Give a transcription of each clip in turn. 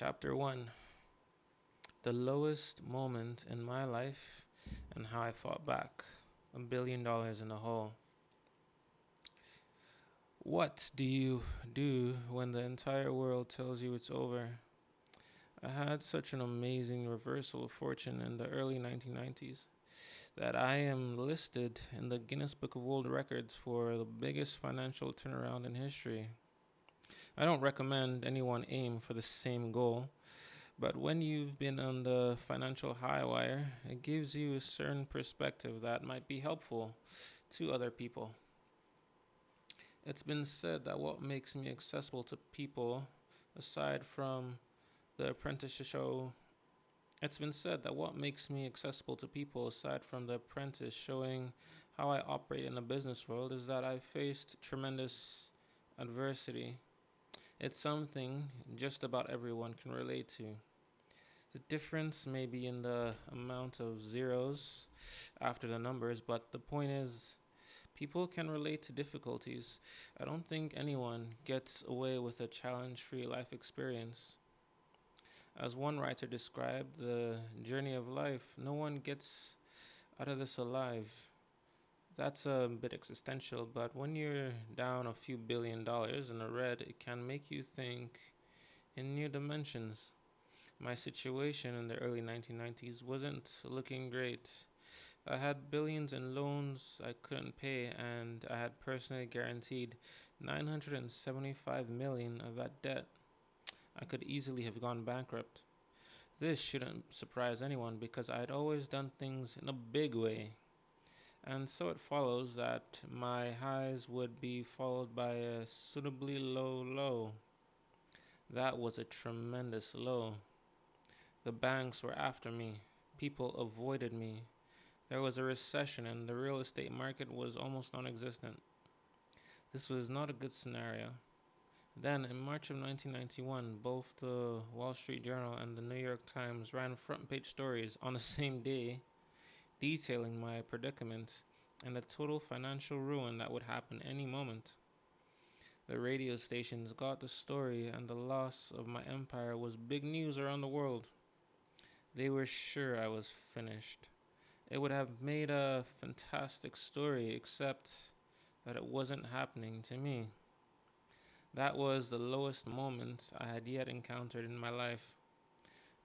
Chapter 1. The lowest moment in my life and how I fought back. $1 billion in the hole. What do you do when the entire world tells you it's over? I had such an amazing reversal of fortune in the early 1990s that I am listed in the Guinness Book of World Records for the biggest financial turnaround in history. I don't recommend anyone aim for the same goal. But when you've been on the financial high wire, it gives you a certain perspective that might be helpful to other people. It's been said that what makes me accessible to people, aside from the apprentice show, it's been said that what makes me accessible to people, aside from the apprentice showing how I operate in the business world, is that I've faced tremendous adversity. It's something just about everyone can relate to. The difference may be in the amount of zeros after the numbers, but the point is, people can relate to difficulties. I don't think anyone gets away with a challenge free life experience. As one writer described the journey of life, no one gets out of this alive. That's a bit existential, but when you're down a few $1 billion in the red, it can make you think in new dimensions. My situation in the early 1990s wasn't looking great. I had billions in loans I couldn't pay, and I had personally guaranteed 975 million of that debt. I could easily have gone bankrupt. This shouldn't surprise anyone because I'd always done things in a big way. And so it follows that my highs would be followed by a suitably low low. That was a tremendous low. The banks were after me. People avoided me. There was a recession and the real estate market was almost non existent. This was not a good scenario. Then, in March of 1991, both the Wall Street Journal and the New York Times ran front page stories on the same day detailing my predicament and the total financial ruin that would happen any moment. The radio stations got the story, and the loss of my empire was big news around the world. They were sure I was finished. It would have made a fantastic story, except that it wasn't happening to me. That was the lowest moment I had yet encountered in my life.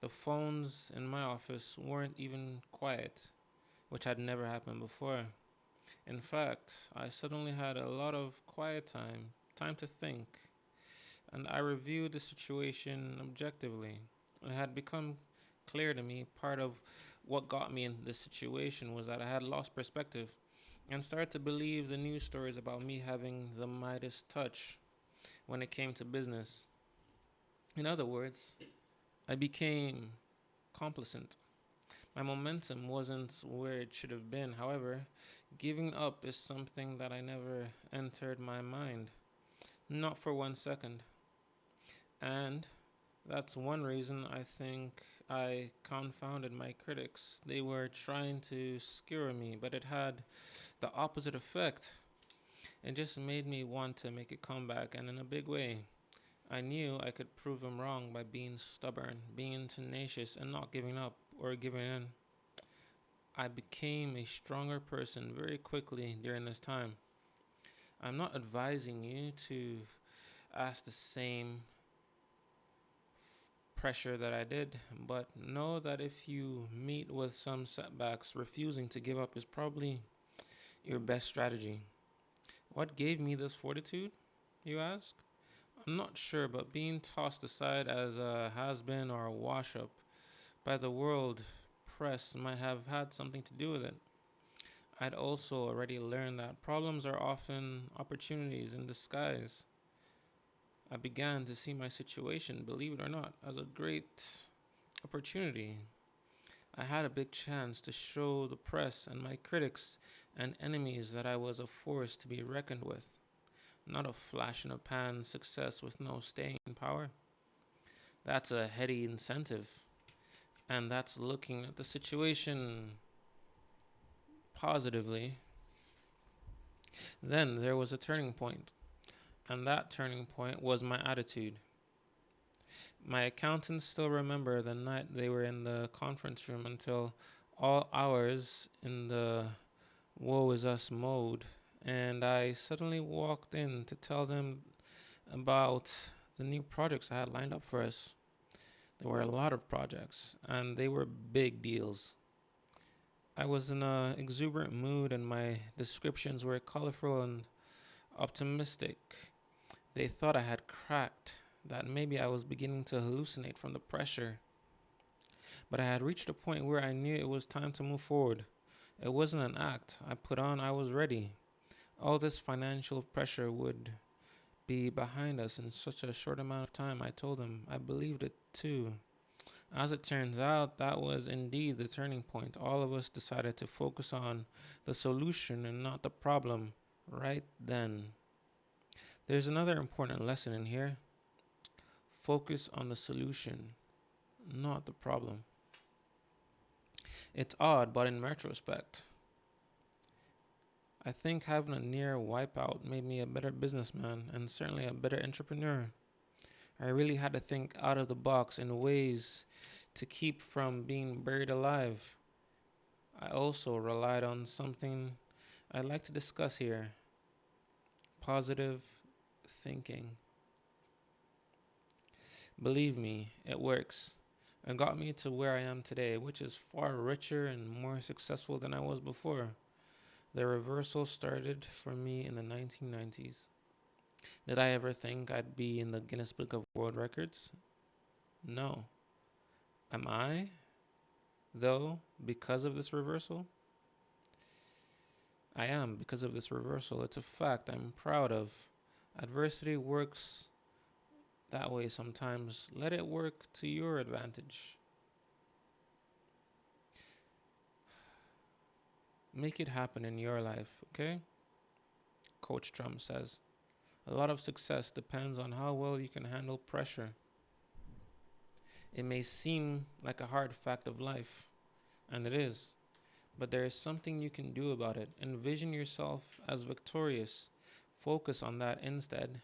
The phones in my office weren't even quiet, which had never happened before. In fact, I suddenly had a lot of quiet time to think, and I reviewed the situation objectively. It had become clear to me part of what got me in this situation was that I had lost perspective and started to believe the news stories about me having the Midas touch when it came to business. In other words, I became complacent. My momentum wasn't where it should have been. However, giving up is something that I never entered my mind, not for 1 second. And that's one reason I think I confounded my critics. They were trying to skewer me, but it had the opposite effect. It just made me want to make a comeback, and in a big way. I knew I could prove them wrong by being stubborn, being tenacious, and not giving up or giving in. I became a stronger person very quickly during this time. I'm not advising you to ask the same pressure that I did, but know that if you meet with some setbacks, refusing to give up is probably your best strategy. What gave me this fortitude, you ask? I'm not sure, but being tossed aside as a has been or a wash up by the world press might have had something to do with it. I'd also already learned that problems are often opportunities in disguise. I began to see my situation, believe it or not, as a great opportunity. I had a big chance to show the press and my critics and enemies that I was a force to be reckoned with, not a flash in a pan success with no staying power. That's a heady incentive, and that's looking at the situation positively. Then there was a turning point, and that turning point was my attitude. My accountants still remember the night they were in the conference room until all hours in the woe is us mode. And I suddenly walked in to tell them about the new projects I had lined up for us. There were a lot of projects, and they were big deals. I was in an exuberant mood, and my descriptions were colorful and optimistic. They thought I had cracked, that maybe I was beginning to hallucinate from the pressure. But I had reached a point where I knew it was time to move forward. It wasn't an act I put on, I was ready. All this financial pressure would be behind us in such a short amount of time, I told them. I believed it too. As it turns out, that was indeed the turning point. All of us decided to focus on the solution and not the problem right then. There's another important lesson in here. Focus on the solution, not the problem. It's odd, but in retrospect, I think having a near wipeout made me a better businessman and certainly a better entrepreneur. I really had to think out of the box in ways to keep from being buried alive. I also relied on something I'd like to discuss here: positive thinking. Believe me, it works. It got me to where I am today, which is far richer and more successful than I was before. The reversal started for me in the 1990s. Did I ever think I'd be in the Guinness Book of World Records? No. Am I, though, because of this reversal? I am because of this reversal. It's a fact I'm proud of. Adversity works that way sometimes. Let it work to your advantage. Make it happen in your life, okay? Coach Trump says. A lot of success depends on how well you can handle pressure. It may seem like a hard fact of life, and it is, but there is something you can do about it. Envision yourself as victorious. Focus on that instead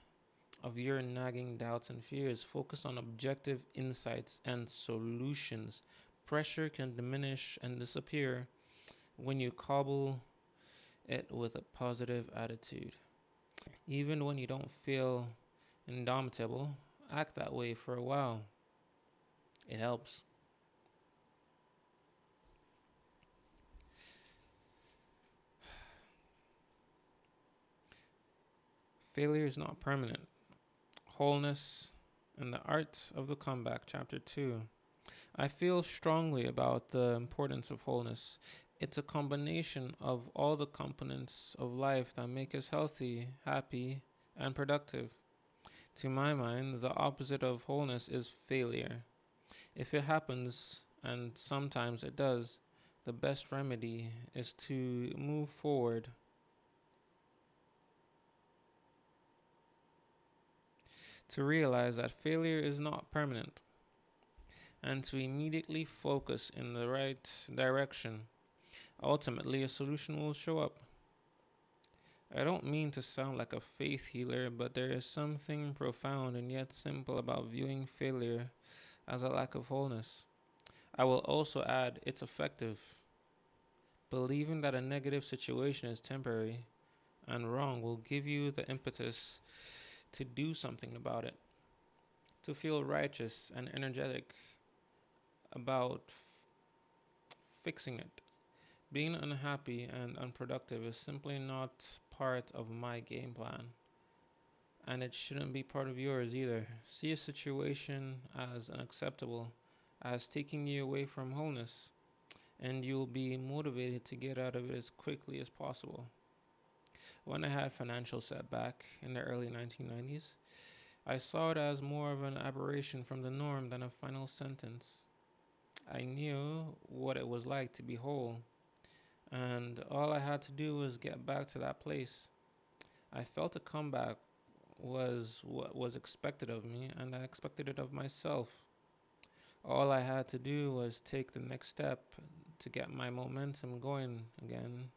of your nagging doubts and fears. Focus on objective insights and solutions. Pressure can diminish and disappear when you cobble it with a positive attitude. Even when you don't feel indomitable, act that way for a while. It helps. Failure is not permanent. Wholeness and the Art of the Comeback, Chapter 2. I feel strongly about the importance of wholeness. It's a combination of all the components of life that make us healthy, happy, and productive. To my mind, the opposite of wholeness is failure. If it happens, and sometimes it does, the best remedy is to move forward. To realize that failure is not permanent, and to immediately focus in the right direction. Ultimately, a solution will show up. I don't mean to sound like a faith healer, but there is something profound and yet simple about viewing failure as a lack of wholeness. I will also add it's effective. Believing that a negative situation is temporary and wrong will give you the impetus to do something about it, to feel righteous and energetic about fixing it. Being unhappy and unproductive is simply not part of my game plan, and it shouldn't be part of yours either. See a situation as unacceptable, as taking you away from wholeness, and you'll be motivated to get out of it as quickly as possible. When I had financial setback in the early 1990s, I saw it as more of an aberration from the norm than a final sentence. I knew what it was like to be whole, and all I had to do was get back to that place. I felt a comeback was what was expected of me, and I expected it of myself. All I had to do was take the next step to get my momentum going again,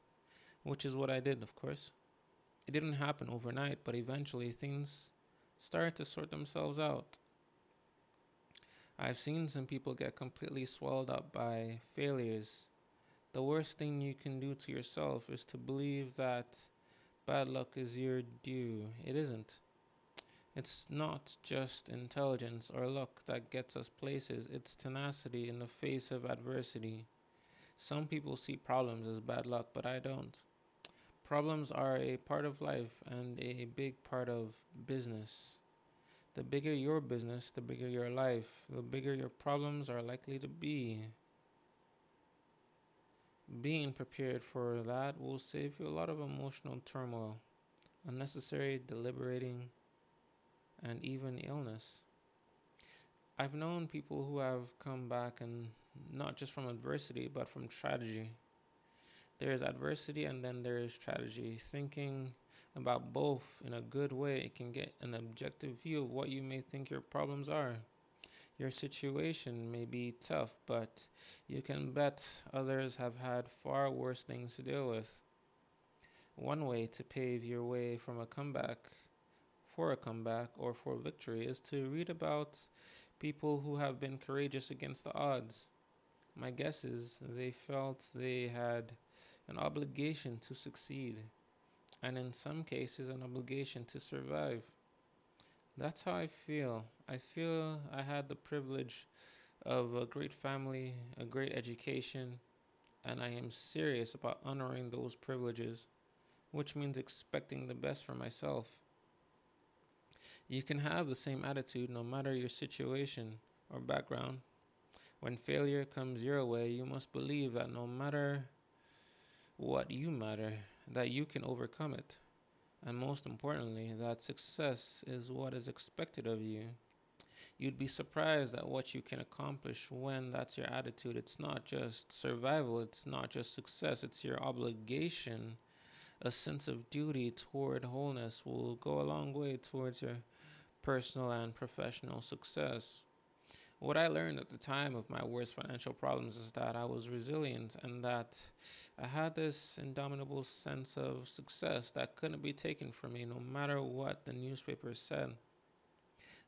which is what I did, of course. It didn't happen overnight, but eventually things started to sort themselves out. I've seen some people get completely swallowed up by failures. The worst thing you can do to yourself is to believe that bad luck is your due. It isn't. It's not just intelligence or luck that gets us places, it's tenacity in the face of adversity. Some people see problems as bad luck, but I don't. Problems are a part of life and a big part of business. The bigger your business, the bigger your life, the bigger your problems are likely to be. Being prepared for that will save you a lot of emotional turmoil, unnecessary deliberating, and even illness. I've known people who have come back and not just from adversity, but from tragedy. There is adversity and then there is tragedy. Thinking about both in a good way, it can get an objective view of what you may think your problems are. Your situation may be tough, but you can bet others have had far worse things to deal with. One way to pave your way from a comeback, for a comeback, or for victory is to read about people who have been courageous against the odds. My guess is they felt they had an obligation to succeed, and in some cases, an obligation to survive. That's how I feel. I feel I had the privilege of a great family, a great education, and I am serious about honoring those privileges, which means expecting the best for myself. You can have the same attitude no matter your situation or background. When failure comes your way, you must believe that no matter what you matter, that you can overcome it. And most importantly, that success is what is expected of you. You'd be surprised at what you can accomplish when that's your attitude. It's not just survival, it's not just success, it's your obligation. A sense of duty toward wholeness will go a long way towards your personal and professional success. What I learned at the time of my worst financial problems is that I was resilient and that I had this indomitable sense of success that couldn't be taken from me no matter what the newspapers said.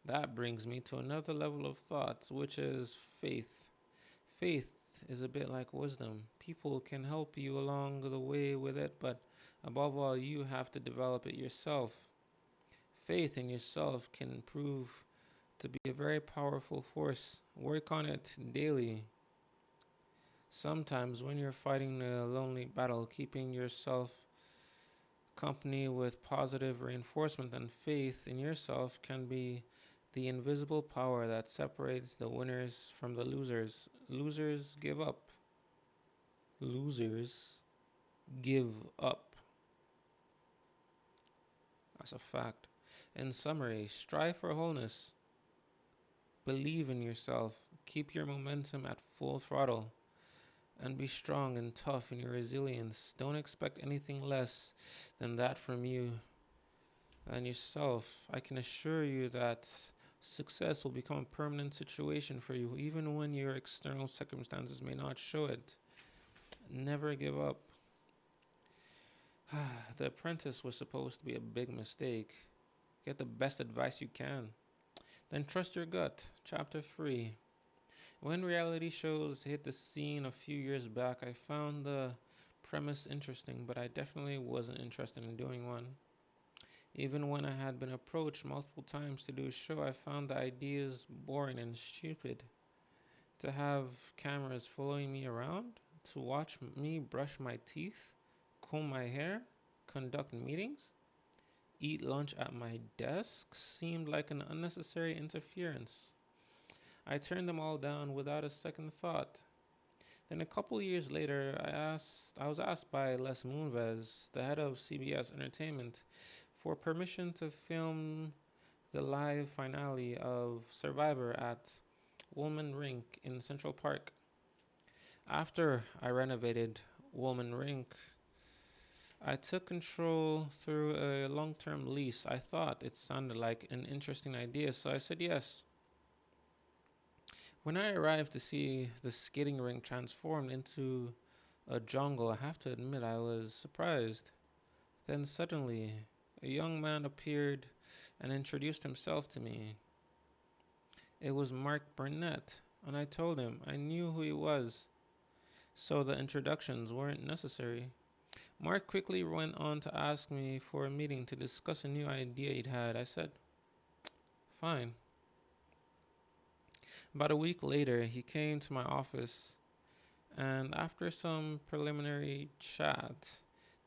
That brings me to another level of thought, which is faith. Faith is a bit like wisdom. People can help you along the way with it, but above all, you have to develop it yourself. Faith in yourself can prove to be a very powerful force. Work on it daily. Sometimes, when you're fighting a lonely battle, keeping yourself company with positive reinforcement and faith in yourself can be the invisible power that separates the winners from the losers. Losers give up. Losers give up. That's a fact. In summary, strive for wholeness. Believe in yourself. Keep your momentum at full throttle. And be strong and tough in your resilience. Don't expect anything less than that from you and yourself. I can assure you that success will become a permanent situation for you, even when your external circumstances may not show it. Never give up. The Apprentice was supposed to be a big mistake. Get the best advice you can. Then trust your gut. Chapter 3. When reality shows hit the scene a few years back, I found the premise interesting, but I definitely wasn't interested in doing one. Even when I had been approached multiple times to do a show, I found the ideas boring and stupid. To have cameras following me around, to watch me brush my teeth, comb my hair, conduct meetings, eat lunch at my desk seemed like an unnecessary interference. I turned them all down without a second thought. Then a couple years later, I was asked by Les Moonves, the head of CBS Entertainment, for permission to film the live finale of Survivor at Woolman Rink in Central Park. After I renovated Woolman Rink, I took control through a long term lease. I thought it sounded like an interesting idea, so I said yes. When I arrived to see the skating rink transformed into a jungle, I have to admit I was surprised. Then suddenly, a young man appeared and introduced himself to me. It was Mark Burnett, and I told him I knew who he was, so the introductions weren't necessary. Mark quickly went on to ask me for a meeting to discuss a new idea he'd had. I said, fine. About a week later, he came to my office and, after some preliminary chat,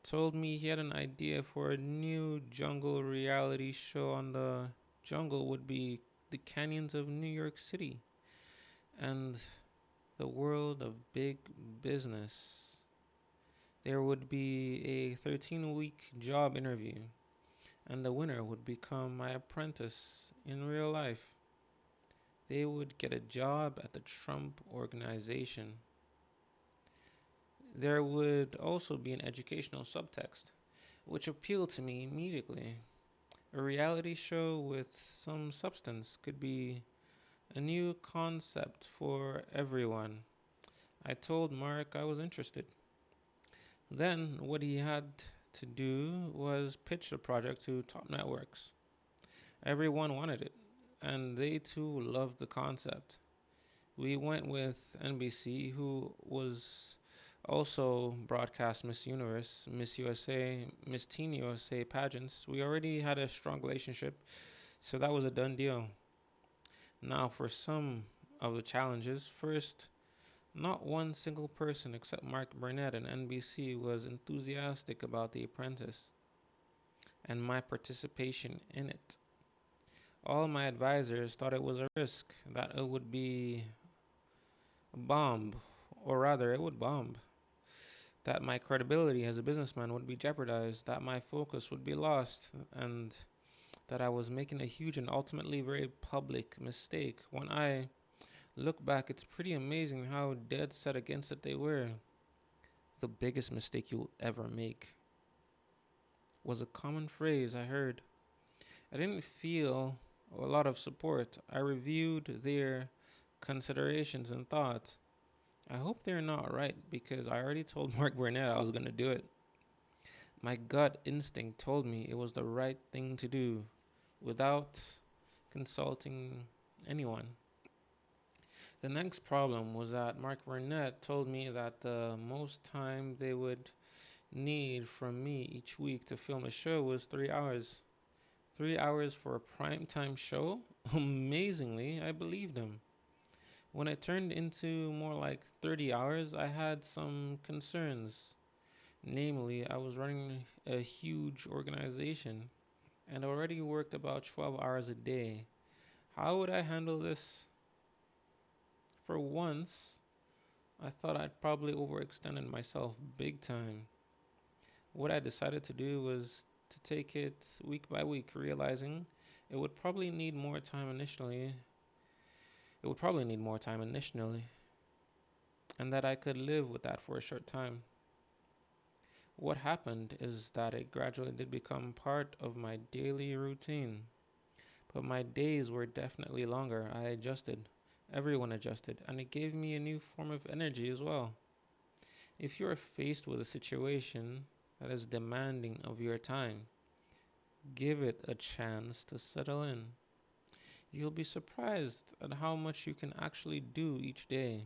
told me he had an idea for a new jungle reality show on the jungle would be the canyons of New York City and the world of big business. There would be a 13-week job interview, and the winner would become my apprentice in real life. They would get a job at the Trump organization. There would also be an educational subtext, which appealed to me immediately. A reality show with some substance could be a new concept for everyone. I told Mark I was interested. Then, what he had to do was pitch the project to top networks. Everyone wanted it, and they too loved the concept. We went with NBC, who was also broadcast Miss Universe, Miss USA, Miss Teen USA pageants. We already had a strong relationship, so that was a done deal. Now, for some of the challenges, first, not one single person except Mark Burnett and NBC was enthusiastic about The Apprentice and my participation in it. All my advisors thought it was a risk, that it would be a bomb, or rather, it would bomb, that my credibility as a businessman would be jeopardized, that my focus would be lost, and that I was making a huge and ultimately very public mistake. When I look back, it's pretty amazing how dead set against it they were. The biggest mistake you'll ever make was a common phrase I heard. I didn't feel a lot of support. I reviewed their considerations and thought, I hope they're not right because I already told Mark Burnett I was going to do it. My gut instinct told me it was the right thing to do without consulting anyone. The next problem was that Mark Burnett told me that the most time they would need from me each week to film a show was 3 hours. 3 hours for a primetime show? Amazingly, I believed him. When it turned into more like 30 hours, I had some concerns. Namely, I was running a huge organization and already worked about 12 hours a day. How would I handle this? For once, I thought I'd probably overextended myself big time. What I decided to do was to take it week by week, realizing it would probably need more time initially. It would probably need more time initially, and that I could live with that for a short time. What happened is that it gradually did become part of my daily routine, but my days were definitely longer. I adjusted. Everyone adjusted, and it gave me a new form of energy as well. If you're faced with a situation that is demanding of your time, give it a chance to settle in. You'll be surprised at how much you can actually do each day.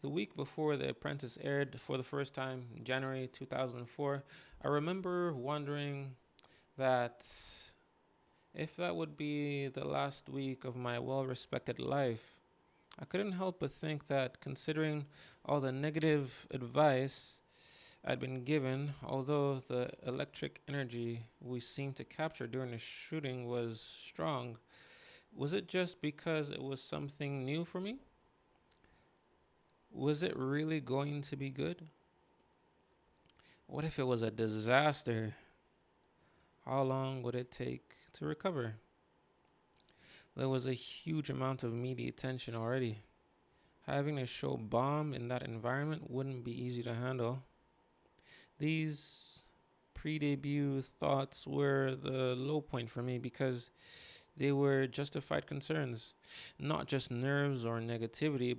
The week before The Apprentice aired for the first time, January 2004, I remember wondering that if that would be the last week of my well respected life. I couldn't help but think that, considering all the negative advice I'd been given, although the electric energy we seemed to capture during the shooting was strong, was it just because it was something new for me? Was it really going to be good? What if it was a disaster? How long would it take to recover? There was a huge amount of media attention already. Having a show bomb in that environment wouldn't be easy to handle. These pre-debut thoughts were the low point for me because they were justified concerns, not just nerves or negativity.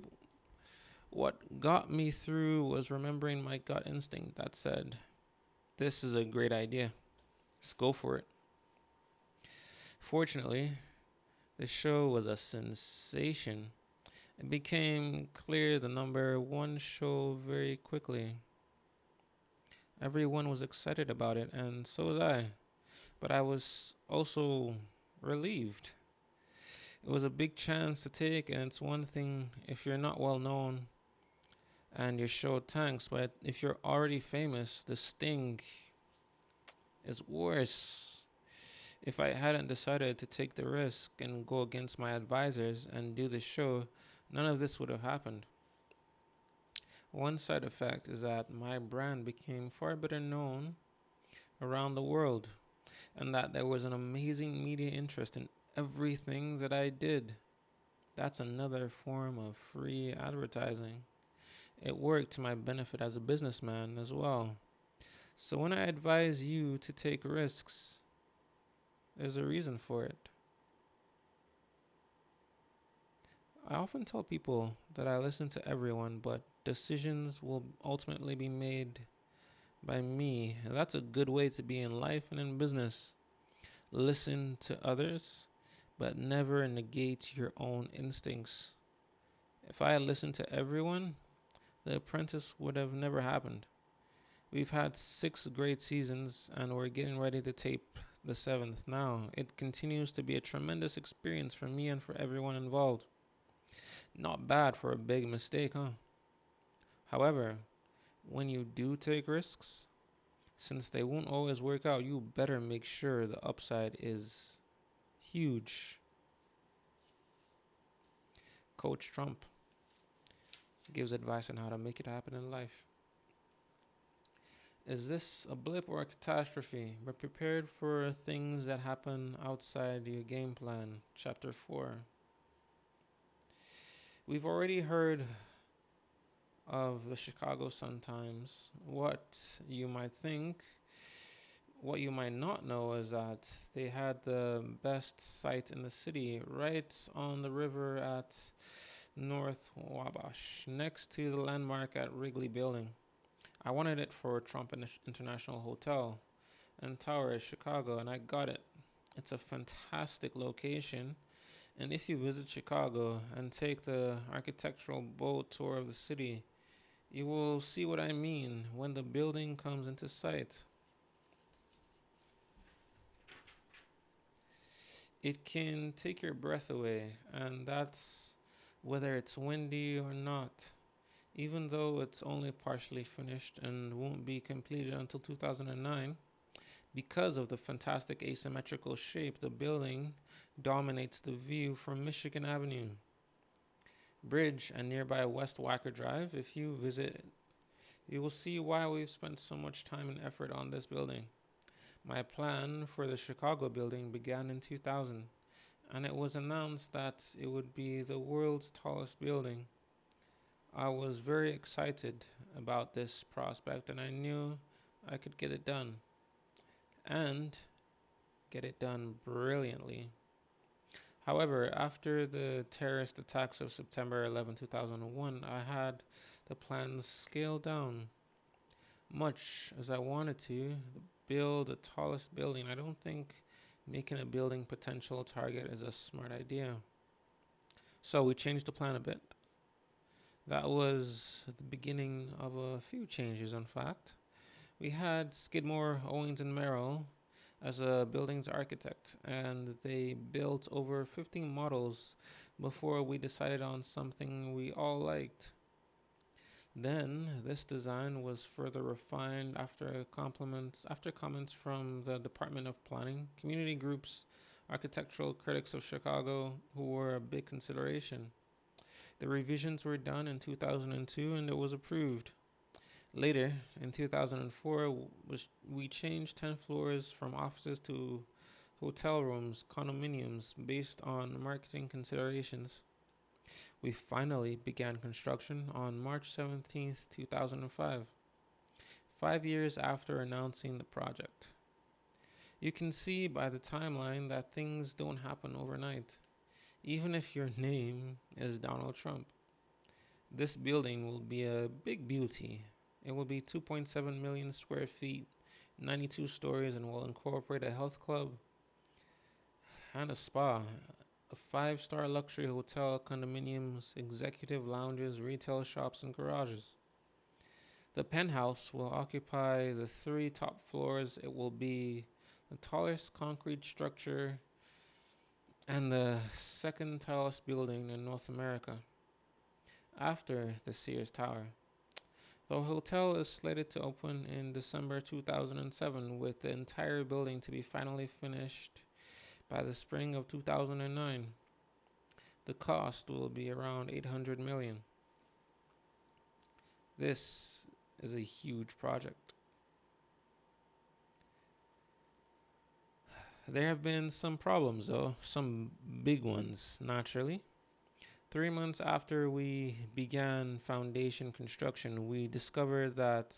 What got me through was remembering my gut instinct that said, this is a great idea. Let's go for it. Fortunately, The show was a sensation. It became clear the number one show very quickly. Everyone was excited about it, and so was I. But I was also relieved. It was a big chance to take, and it's one thing if you're not well known and your show tanks, but if you're already famous, the sting is worse. If I hadn't decided to take the risk and go against my advisors and do the show, none of this would have happened. One side effect is that my brand became far better known around the world, and that there was an amazing media interest in everything that I did. That's another form of free advertising. It worked to my benefit as a businessman as well. So when I advise you to take risks, there's a reason for it. I often tell people that I listen to everyone, but decisions will ultimately be made by me. And that's a good way to be in life and in business. Listen to others, but never negate your own instincts. If I had listened to everyone, The Apprentice would have never happened. We've had 6 great seasons, and we're getting ready to tape the 7th now. It continues to be a tremendous experience for me and for everyone involved. Not bad for a big mistake, huh? However, when you do take risks, since they won't always work out, you better make sure the upside is huge. Coach Trump gives advice on how to make it happen in life. Is this a blip or a catastrophe? Be prepared for things that happen outside your game plan. Chapter 4. We've already heard of the Chicago Sun-Times. What you might not know is that they had the best site in the city, right on the river at North Wabash, next to the landmark at Wrigley Building. I wanted it for Trump International Hotel and Tower in Chicago, and I got it. It's a fantastic location, and if you visit Chicago and take the architectural boat tour of the city, you will see what I mean when the building comes into sight. It can take your breath away, and that's whether it's windy or not. Even though it's only partially finished and won't be completed until 2009, because of the fantastic asymmetrical shape, the building dominates the view from Michigan Avenue Bridge and nearby West Wacker Drive. If you visit, you will see why we've spent so much time and effort on this building. My plan for the Chicago building began in 2000, and it was announced that it would be the world's tallest building. I was very excited about this prospect, and I knew I could get it done, and get it done brilliantly. However, after the terrorist attacks of September 11, 2001, I had the plans scaled down. Much as I wanted to build the tallest building, I don't think making a building potential target is a smart idea. So we changed the plan a bit. That was the beginning of a few changes, in fact. We had Skidmore, Owings, and Merrill as a building's architect, and they built over 15 models before we decided on something we all liked. Then this design was further refined after comments from the Department of Planning, community groups, architectural critics of Chicago, who were a big consideration. The revisions were done in 2002 and it was approved. Later, in 2004, we changed 10 floors from offices to hotel rooms, condominiums, based on marketing considerations. We finally began construction on March 17th, 2005, 5 years after announcing the project. You can see by the timeline that things don't happen overnight, even if your name is Donald Trump. This building will be a big beauty. It will be 2.7 million square feet, 92 stories, and will incorporate a health club and a spa. a five-star luxury hotel, condominiums, executive lounges, retail shops, and garages. The penthouse will occupy the three top floors. It will be the tallest concrete structure and the second tallest building in North America, after the Sears Tower. The hotel is slated to open in December 2007, with the entire building to be finally finished by the spring of 2009. The cost will be around 800 million. This is a huge project. There have been some problems though, some big ones naturally. 3 months after we began foundation construction, we discovered that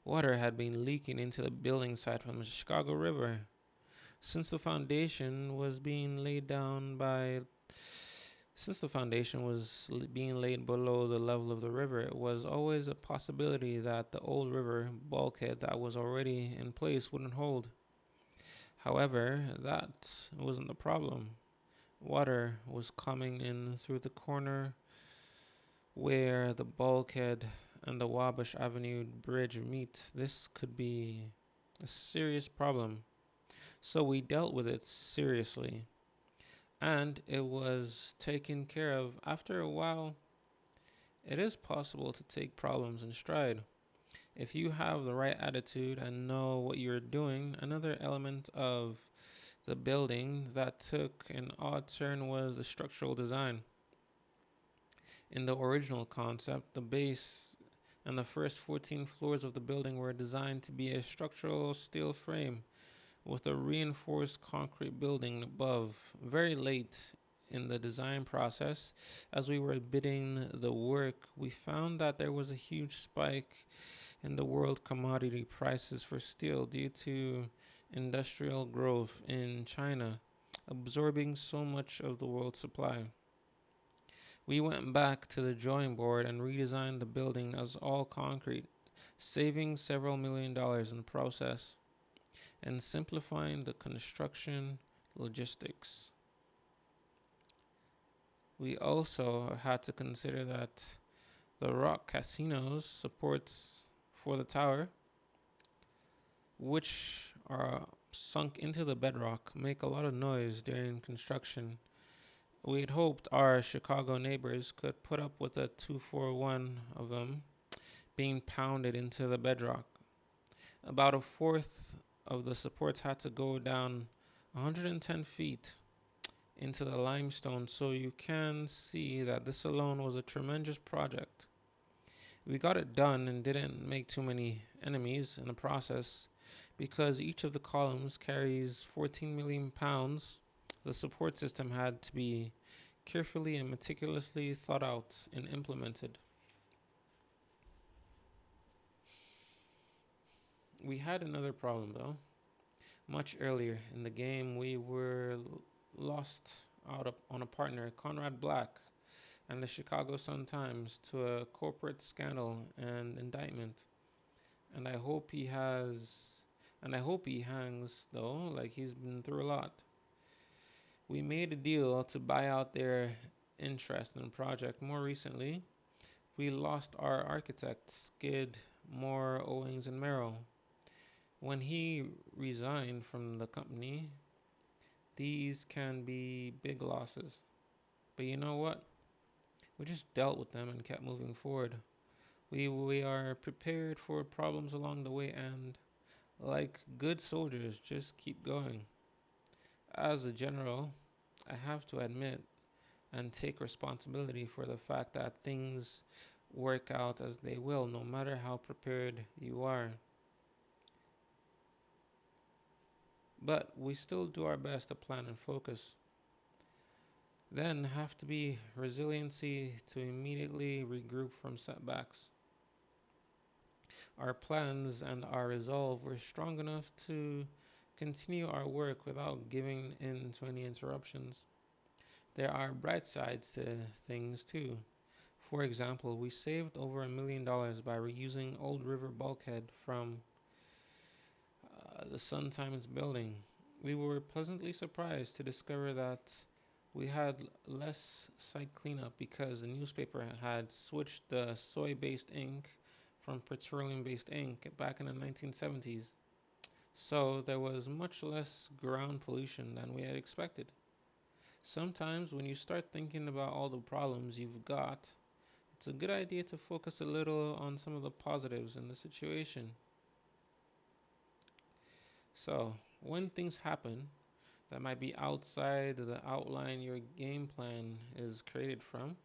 water had been leaking into the building site from the Chicago River. Since the foundation was being laid down by Since the foundation was being laid below the level of the river, it was always a possibility that the old river bulkhead that was already in place wouldn't hold. However, that wasn't the problem. Water was coming in through the corner where the bulkhead and the Wabash Avenue bridge meet. This could be a serious problem. So we dealt with it seriously, and it was taken care of. After a while, it is possible to take problems in stride. If you have the right attitude and know what you're doing. Another element of the building that took an odd turn was the structural design. In the original concept, the base and the first 14 floors of the building were designed to be a structural steel frame with a reinforced concrete building above. Very late in the design process, as we were bidding the work, we found that there was a huge spike in the world commodity prices for steel due to industrial growth in China, absorbing so much of the world's supply. We went back to the drawing board and redesigned the building as all concrete, saving several $1 million in the process and simplifying the construction logistics. We also had to consider that the rock casinos supports for the tower, which are sunk into the bedrock, make a lot of noise during construction. We had hoped our Chicago neighbors could put up with a 241 of them being pounded into the bedrock. About a fourth of the supports had to go down 110 feet into the limestone, so you can see that this alone was a tremendous project. We got it done and didn't make too many enemies in the process because each of the columns carries 14 million pounds. The support system had to be carefully and meticulously thought out and implemented. We had another problem though. Much earlier in the game, we were lost out on a partner, Conrad Black, and the Chicago Sun-Times to a corporate scandal and indictment. And I hope he has, and I hope he hangs though, like he's been through a lot. We made a deal to buy out their interest in the project. More recently, we lost our architect, Skid Moore, Owings and Merrill. When he resigned from the company, these can be big losses. But you know what? We just dealt with them and kept moving forward. We are prepared for problems along the way and, like good soldiers, just keep going. As a general, I have to admit and take responsibility for the fact that things work out as they will, no matter how prepared you are. But we still do our best to plan and focus. Then have to be resiliency to immediately regroup from setbacks. Our plans and our resolve were strong enough to continue our work without giving in to any interruptions. There are bright sides to things too. For example, we saved over $1 million by reusing old river bulkhead from the Sun Times building. We were pleasantly surprised to discover that We had less site cleanup because the newspaper had switched the soy based ink from petroleum based ink back in the 1970s. So there was much less ground pollution than we had expected. Sometimes, when you start thinking about all the problems you've got, it's a good idea to focus a little on some of the positives in the situation. So, when things happen that might be outside the outline your game plan is created from,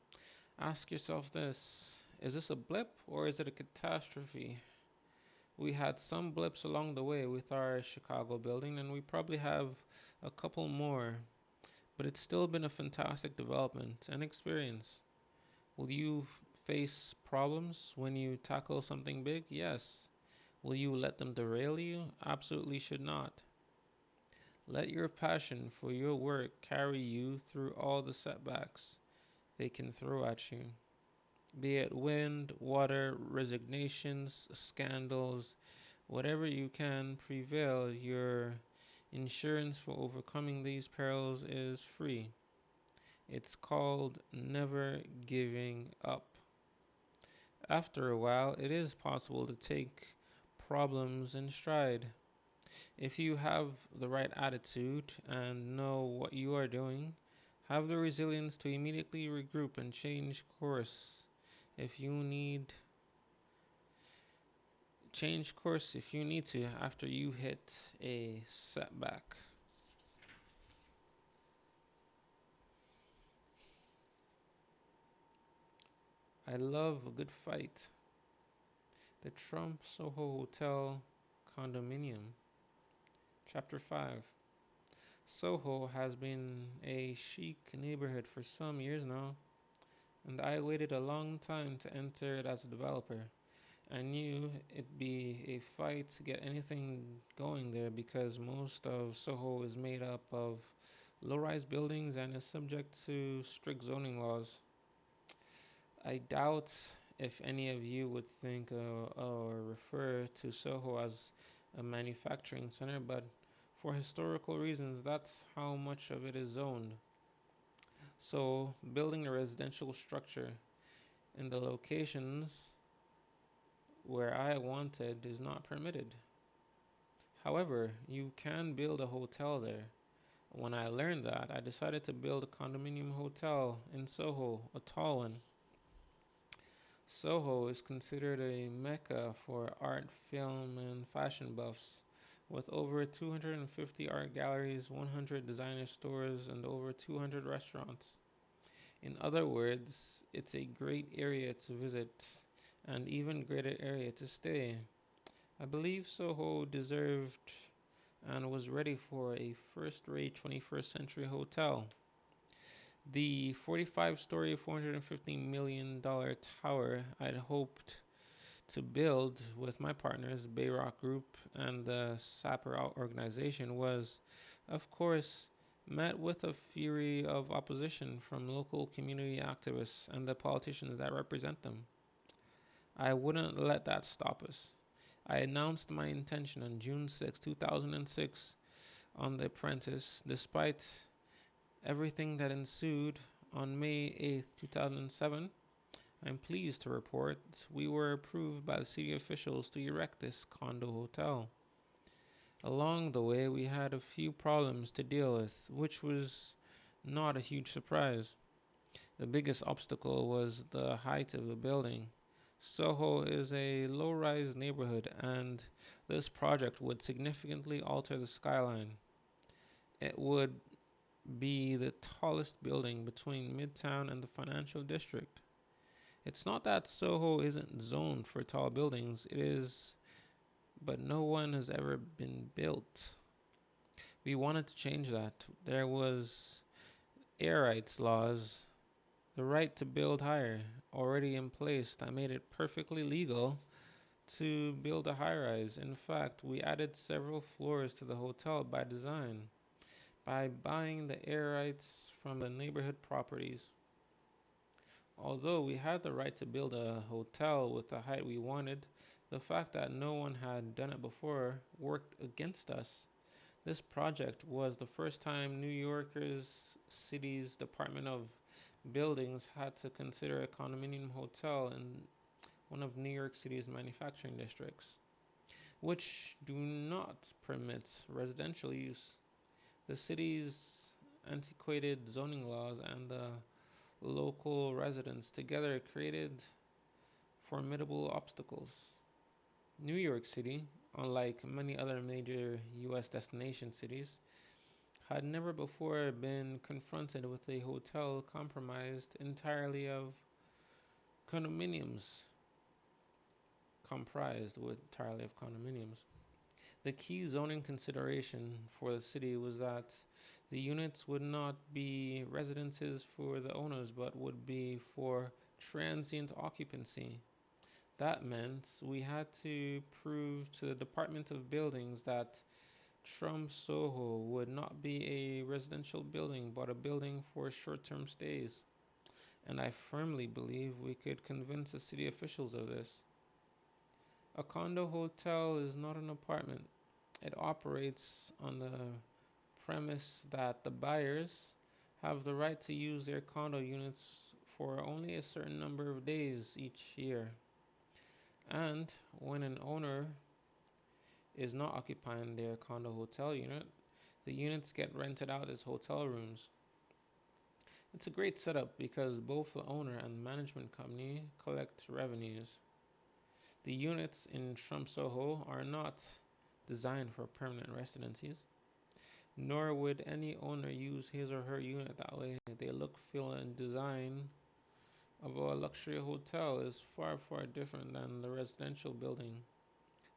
ask yourself this: is this a blip or is it a catastrophe? We had some blips along the way with our Chicago building, and we probably have a couple more, but it's still been a fantastic development and experience. Will you face problems when you tackle something big? Yes. Will you let them derail you? Absolutely should not. Let your passion for your work carry you through all the setbacks they can throw at you, be it wind, water, resignations, scandals, whatever you can prevail. Your insurance for overcoming these perils is free. It's called never giving up. After a while, it is possible to take problems in stride. If you have the right attitude and know what you are doing, have the resilience to immediately regroup and change course if you need if you need to after you hit a setback. I love a good fight. The Trump Soho Hotel Condominium. Chapter 5. Soho has been a chic neighborhood for some years now, and I waited a long time to enter it as a developer. I knew it'd be a fight to get anything going there because most of Soho is made up of low rise buildings and is subject to strict zoning laws. I doubt if any of you would think or refer to Soho as a manufacturing center, but for historical reasons, that's how much of it is zoned. So, building a residential structure in the locations where I wanted is not permitted. However, you can build a hotel there. When I learned that, I decided to build a condominium hotel in Soho, a tall one. Soho is considered a mecca for art, film, and fashion buffs, with over 250 art galleries, 100 designer stores, and over 200 restaurants. In other words, it's a great area to visit and even greater area to stay. I believe Soho deserved and was ready for a first rate 21st century hotel. The 45-story, $450 million tower I'd hoped to build with my partners, Bayrock Group and the Sapper organization, was, of course, met with a fury of opposition from local community activists and the politicians that represent them. I wouldn't let that stop us. I announced my intention on June 6, 2006, on The Apprentice, despite everything that ensued. On May 8th, 2007, I'm pleased to report we were approved by the city officials to erect this condo hotel. Along the way, we had a few problems to deal with, which was not a huge surprise. The biggest obstacle was the height of the building. Soho is a low rise neighborhood, and this project would significantly alter the skyline. It would be the tallest building between Midtown and the financial district. It's not that Soho isn't zoned for tall buildings, it is, but no one has ever been built. We wanted to change that. There was air rights laws, the right to build higher, already in place that made it perfectly legal to build a high rise. In fact, we added several floors to the hotel by design by buying the air rights from the neighborhood properties. Although we had the right to build a hotel with the height we wanted, the fact that no one had done it before worked against us. This project was the first time New Yorkers City's Department of Buildings had to consider a condominium hotel in one of New York City's manufacturing districts, which do not permit residential use. The city's antiquated zoning laws and the local residents together created formidable obstacles. New York City, unlike many other major US destination cities, had never before been confronted with a hotel condominiums, comprised with entirely of condominiums. The key zoning consideration for the city was that the units would not be residences for the owners but would be for transient occupancy. That meant we had to prove to the Department of Buildings that Trump Soho would not be a residential building but a building for short term stays. And I firmly believe we could convince the city officials of this. A condo hotel is not an apartment. It operates on the premise that the buyers have the right to use their condo units for only a certain number of days each year. And when an owner is not occupying their condo hotel unit, the units get rented out as hotel rooms. It's a great setup because both the owner and management company collect revenues. The units in Trump Soho are not designed for permanent residencies, nor would any owner use his or her unit that way. They look, feel, and design of a luxury hotel is far, far different than the residential building.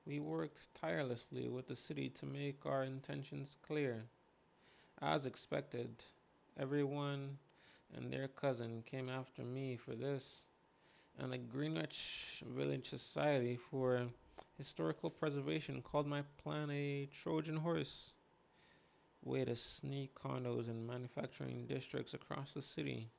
We worked tirelessly with the city to make our intentions clear. As expected, everyone and their cousin came after me for this, and the Greenwich Village Society for Historical Preservation called my plan a Trojan horse way to sneak condos in manufacturing districts across the city.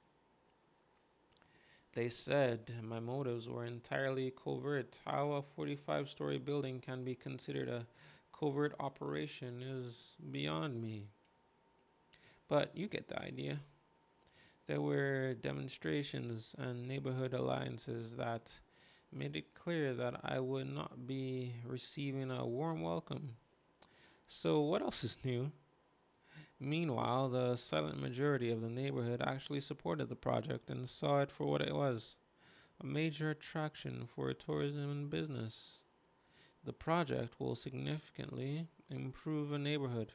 They said my motives were entirely covert. How a 45-story building can be considered a covert operation is beyond me. But you get the idea. There were demonstrations and neighborhood alliances that made it clear that I would not be receiving a warm welcome. So, what else is new? Meanwhile, the silent majority of the neighborhood actually supported the project and saw it for what it was, a major attraction for tourism and business. The project will significantly improve a neighborhood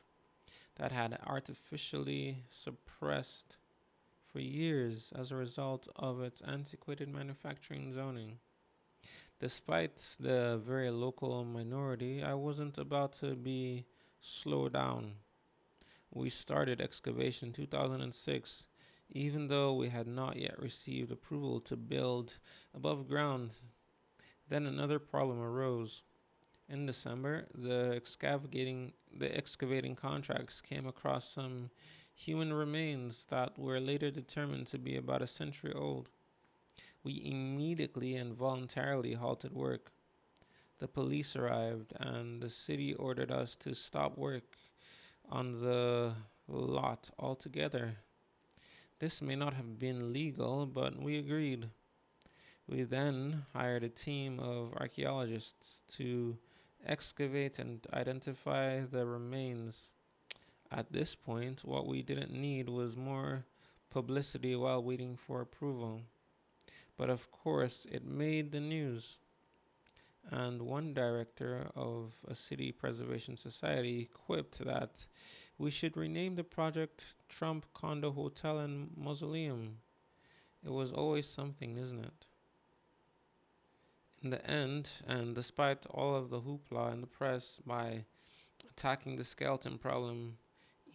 that had artificially suppressed for years as a result of its antiquated manufacturing zoning. Despite the very local minority, I wasn't about to be slowed down. We started excavation in 2006, even though we had not yet received approval to build above ground. Then another problem arose. In December, the excavating contracts came across some human remains that were later determined to be about a century old. We immediately and voluntarily halted work. The police arrived and the city ordered us to stop work on the lot altogether. This may not have been legal, but we agreed. We then hired a team of archaeologists to excavate and identify the remains. At this point, what we didn't need was more publicity while waiting for approval. But of course, it made the news. And one director of a city preservation society quipped that we should rename the project Trump Condo Hotel and Mausoleum. It was always something, isn't it? In the end, and despite all of the hoopla in the press, by attacking the skeleton problem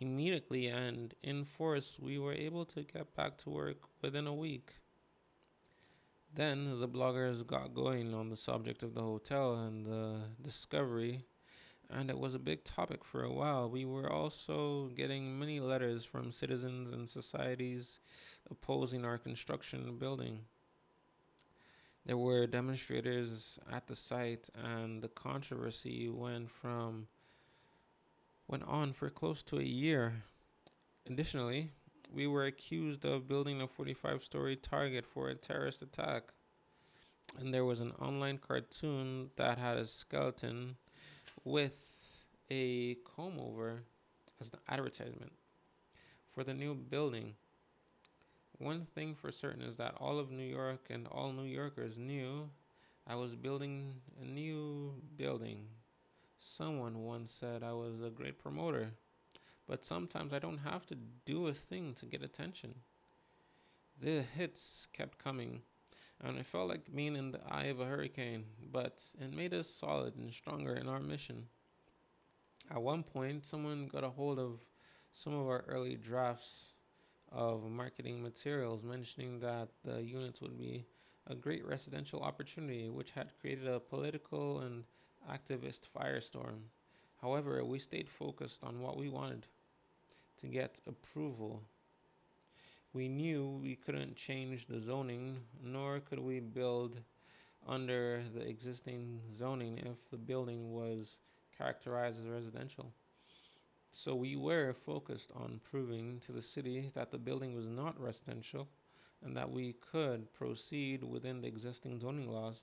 immediately and in force, we were able to get back to work within a week. Then the bloggers got going on the subject of the hotel and the discovery, and it was a big topic for a while. We were also getting many letters from citizens and societies opposing our construction building. There were demonstrators at the site, and the controversy went on for close to a year. Additionally, We were accused of building a 45-story target for a terrorist attack, and there was an online cartoon that had a skeleton with a comb over as an advertisement for the new building. One thing for certain is that all of New York and all New Yorkers knew I was building a new building. Someone once said I was a great promoter, but sometimes I don't have to do a thing to get attention. The hits kept coming, and it felt like being in the eye of a hurricane, but it made us solid and stronger in our mission. At one point, someone got a hold of some of our early drafts of marketing materials, mentioning that the units would be a great residential opportunity, which had created a political and activist firestorm. However, we stayed focused on what we wanted to get approval. We knew we couldn't change the zoning, nor could we build under the existing zoning if the building was characterized as residential. So we were focused on proving to the city that the building was not residential and that we could proceed within the existing zoning laws.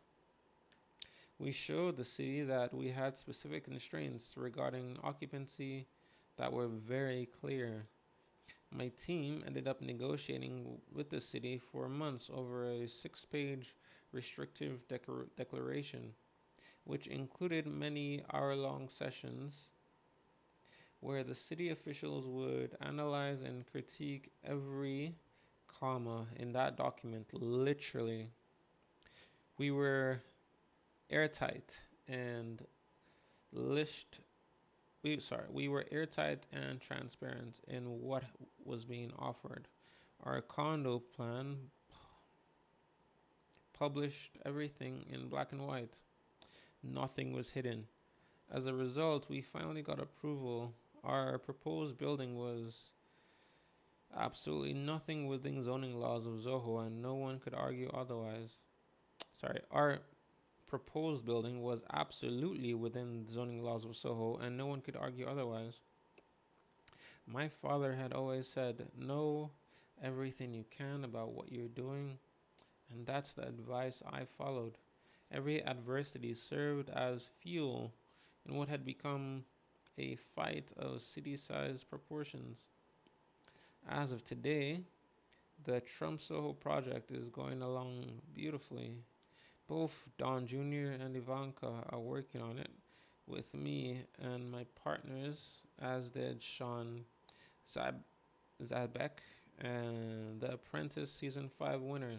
We showed the city that we had specific constraints regarding occupancy that were very clear. My team ended up negotiating with the city for months over a 6 page restrictive declaration, which included many hour-long sessions where the city officials would analyze and critique every comma in that document. Literally, we were airtight and list we were airtight and transparent in what was being offered. Our condo plan published everything in black and white. Nothing was hidden. As a result, we finally got approval. Our proposed building was absolutely nothing within zoning laws of Zoho, and no one could argue otherwise. Our proposed building was absolutely within zoning laws of Soho, and no one could argue otherwise. My father had always said, know everything you can about what you're doing, and that's the advice I followed. Every adversity served as fuel in what had become a fight of city-sized proportions. As of today, the Trump Soho project is going along beautifully. Both Don Jr. and Ivanka are working on it with me and my partners, as did Sean Zabek and The Apprentice Season 5 winner,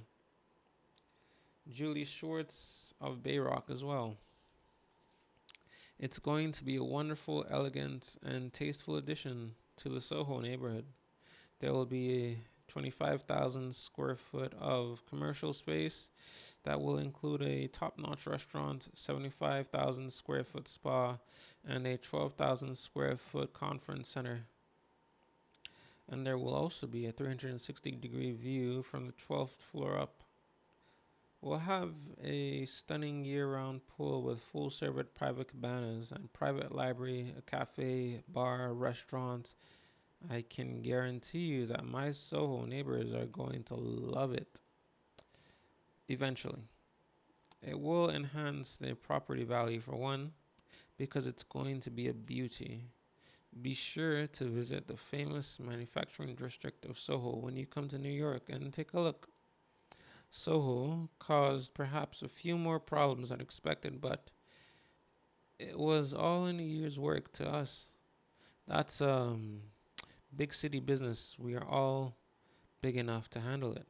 Julie Schwartz of Bayrock as well. It's going to be a wonderful, elegant, and tasteful addition to the Soho neighborhood. There will be a 25,000 square foot of commercial space that will include a top-notch restaurant, 75,000 square foot spa, and a 12,000 square foot conference center. And there will also be a 360-degree view from the 12th floor up. We'll have a stunning year-round pool with full-service private cabanas and private library, a cafe, bar, restaurant. I can guarantee you that my Soho neighbors are going to love it. Eventually, it will enhance their property value for one, because it's going to be a beauty. Be sure to visit the famous manufacturing district of Soho when you come to New York and take a look. Soho caused perhaps a few more problems than expected, but it was all in a year's work to us. That's big city business. We are all big enough to handle it.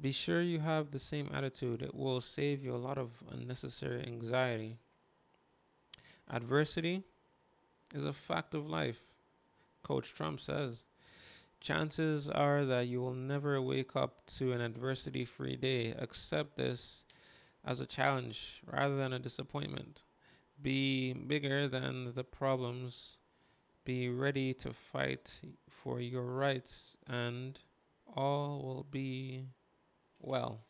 Be sure you have the same attitude. It will save you a lot of unnecessary anxiety. Adversity is a fact of life, Coach Trump says. Chances are that you will never wake up to an adversity-free day. Accept this as a challenge rather than a disappointment. Be bigger than the problems. Be ready to fight for your rights, and all will be well.